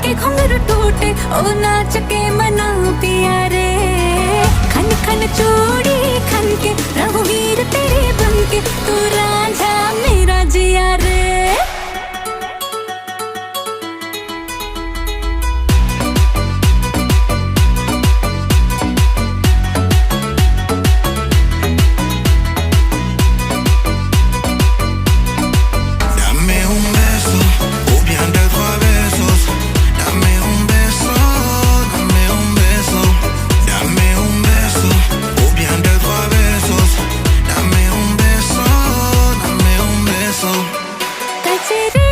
के घुंघरू टूटे ओ नाच के मना पिया रे। खन खन चूड़ी खन के रघुवीर तेरे बन के तू रांझा मेरा जिया रे। तेरे